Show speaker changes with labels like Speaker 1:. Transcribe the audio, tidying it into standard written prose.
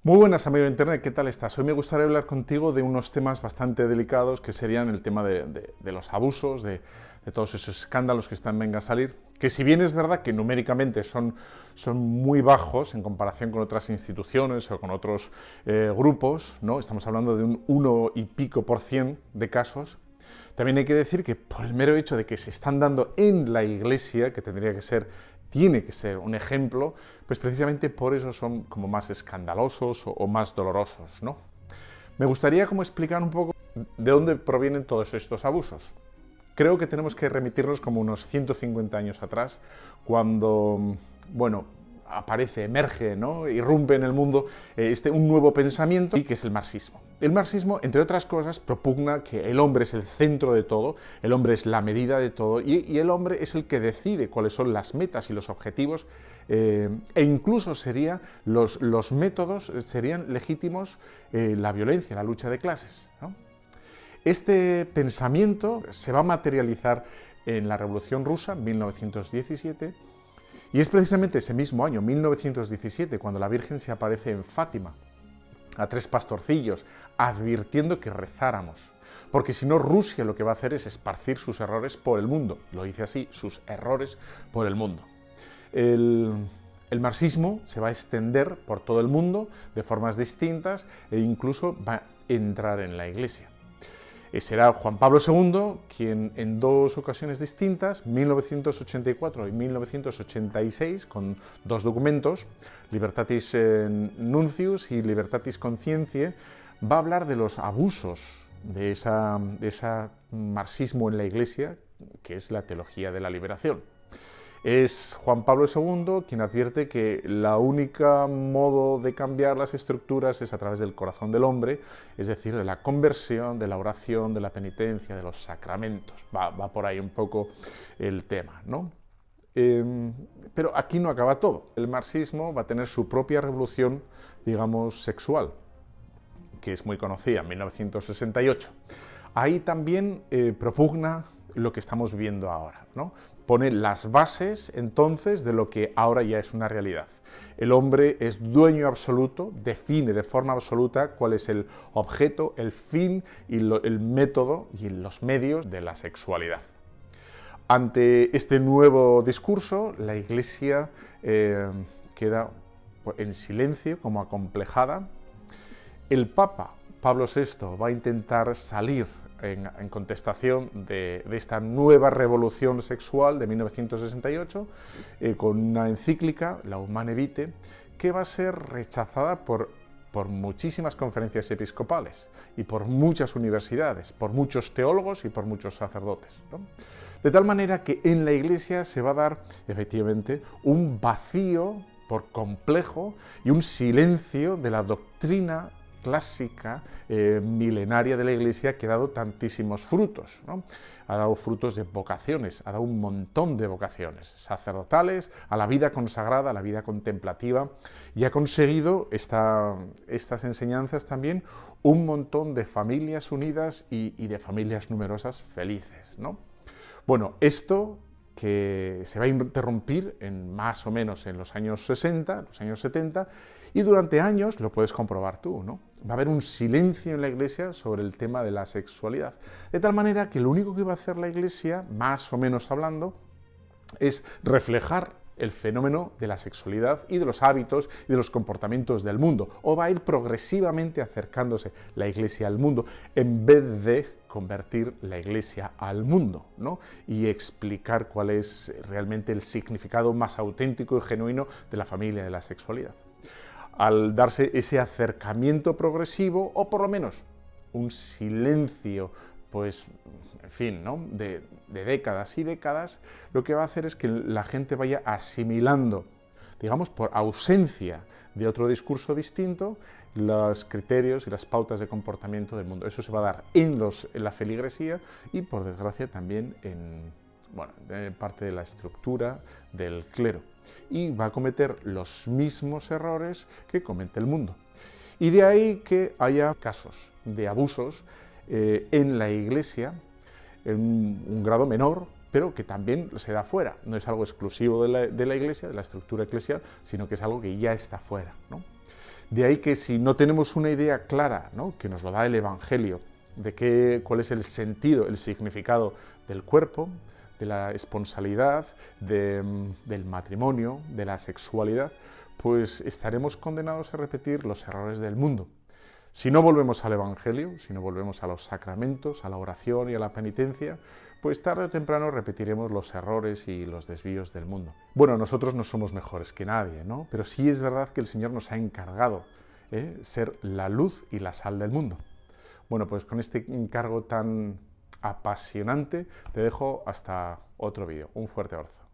Speaker 1: Muy buenas, amigo de Internet, ¿qué tal estás? Hoy me gustaría hablar contigo de unos temas bastante delicados que serían el tema de los abusos, de todos esos escándalos que están venga a salir, que si bien es verdad que numéricamente son muy bajos en comparación con otras instituciones o con otros grupos, ¿no? Estamos hablando de un 1 y pico por cien de casos. También hay que decir que por el mero hecho de que se están dando en la Iglesia, que tiene que ser un ejemplo, pues precisamente por eso son como más escandalosos o más dolorosos, ¿no? Me gustaría como explicar un poco de dónde provienen todos estos abusos. Creo que tenemos que remitirnos como unos 150 años atrás, cuando, bueno, emerge, ¿no? Irrumpe en el mundo un nuevo pensamiento, y que es el marxismo. El marxismo, entre otras cosas, propugna que el hombre es el centro de todo, el hombre es la medida de todo, y el hombre es el que decide cuáles son las metas y los objetivos, e incluso los métodos serían legítimos, la violencia, la lucha de clases, ¿no? Este pensamiento se va a materializar en la Revolución Rusa, en 1917, y es precisamente ese mismo año, 1917, cuando la Virgen se aparece en Fátima a tres pastorcillos, advirtiendo que rezáramos. Porque si no, Rusia lo que va a hacer es esparcir sus errores por el mundo. Lo dice así, sus errores por el mundo. El marxismo se va a extender por todo el mundo de formas distintas e incluso va a entrar en la Iglesia. Será Juan Pablo II quien en dos ocasiones distintas, 1984 y 1986, con dos documentos, Libertatis Nuncius y Libertatis Conscientiae, va a hablar de los abusos de ese marxismo en la Iglesia, que es la teología de la liberación. Es Juan Pablo II quien advierte que la única modo de cambiar las estructuras es a través del corazón del hombre, es decir, de la conversión, de la oración, de la penitencia, de los sacramentos. Va por ahí un poco el tema, ¿no? Pero aquí no acaba todo. El marxismo va a tener su propia revolución, digamos, sexual, que es muy conocida, en 1968. Ahí también propugna lo que estamos viviendo ahora, ¿no? Pone las bases, entonces, de lo que ahora ya es una realidad. El hombre es dueño absoluto, define de forma absoluta cuál es el objeto, el fin y el método y los medios de la sexualidad. Ante este nuevo discurso, la Iglesia queda en silencio, como acomplejada. El Papa Pablo VI va a intentar salir en contestación de esta nueva revolución sexual de 1968, con una encíclica, la Humane Vitae, que va a ser rechazada por muchísimas conferencias episcopales y por muchas universidades, por muchos teólogos y por muchos sacerdotes, ¿no? De tal manera que en la Iglesia se va a dar, efectivamente, un vacío por complejo y un silencio de la doctrina clásica, milenaria de la Iglesia, que ha dado tantísimos frutos, ¿no? Ha dado frutos de vocaciones, ha dado un montón de vocaciones sacerdotales, a la vida consagrada, a la vida contemplativa, y ha conseguido estas enseñanzas también un montón de familias unidas y de familias numerosas felices, ¿no? Bueno, esto que se va a interrumpir más o menos en los años 60, los años 70, y durante años, lo puedes comprobar tú, ¿no? Va a haber un silencio en la Iglesia sobre el tema de la sexualidad. De tal manera que lo único que va a hacer la Iglesia, más o menos hablando, es reflejar el fenómeno de la sexualidad y de los hábitos y de los comportamientos del mundo, o va a ir progresivamente acercándose la Iglesia al mundo, en vez de convertir la Iglesia al mundo, ¿no? Y explicar cuál es realmente el significado más auténtico y genuino de la familia y de la sexualidad. Al darse ese acercamiento progresivo, o por lo menos un silencio, pues, en fin, ¿no? de décadas y décadas, lo que va a hacer es que la gente vaya asimilando, digamos, por ausencia de otro discurso distinto, los criterios y las pautas de comportamiento del mundo. Eso se va a dar en la feligresía y, por desgracia, también en parte de la estructura del clero. Y va a cometer los mismos errores que comete el mundo. Y de ahí que haya casos de abusos en la Iglesia, en un grado menor, pero que también se da fuera. No es algo exclusivo de la Iglesia, de la estructura eclesial, sino que es algo que ya está fuera, ¿no? De ahí que si no tenemos una idea clara, ¿no?, que nos lo da el Evangelio, de cuál es el sentido, el significado del cuerpo, de la esponsalidad, del matrimonio, de la sexualidad, pues estaremos condenados a repetir los errores del mundo. Si no volvemos al Evangelio, si no volvemos a los sacramentos, a la oración y a la penitencia, pues tarde o temprano repetiremos los errores y los desvíos del mundo. Bueno, nosotros no somos mejores que nadie, ¿no? Pero sí es verdad que el Señor nos ha encargado ser la luz y la sal del mundo. Bueno, pues con este encargo tan apasionante te dejo hasta otro vídeo. Un fuerte abrazo.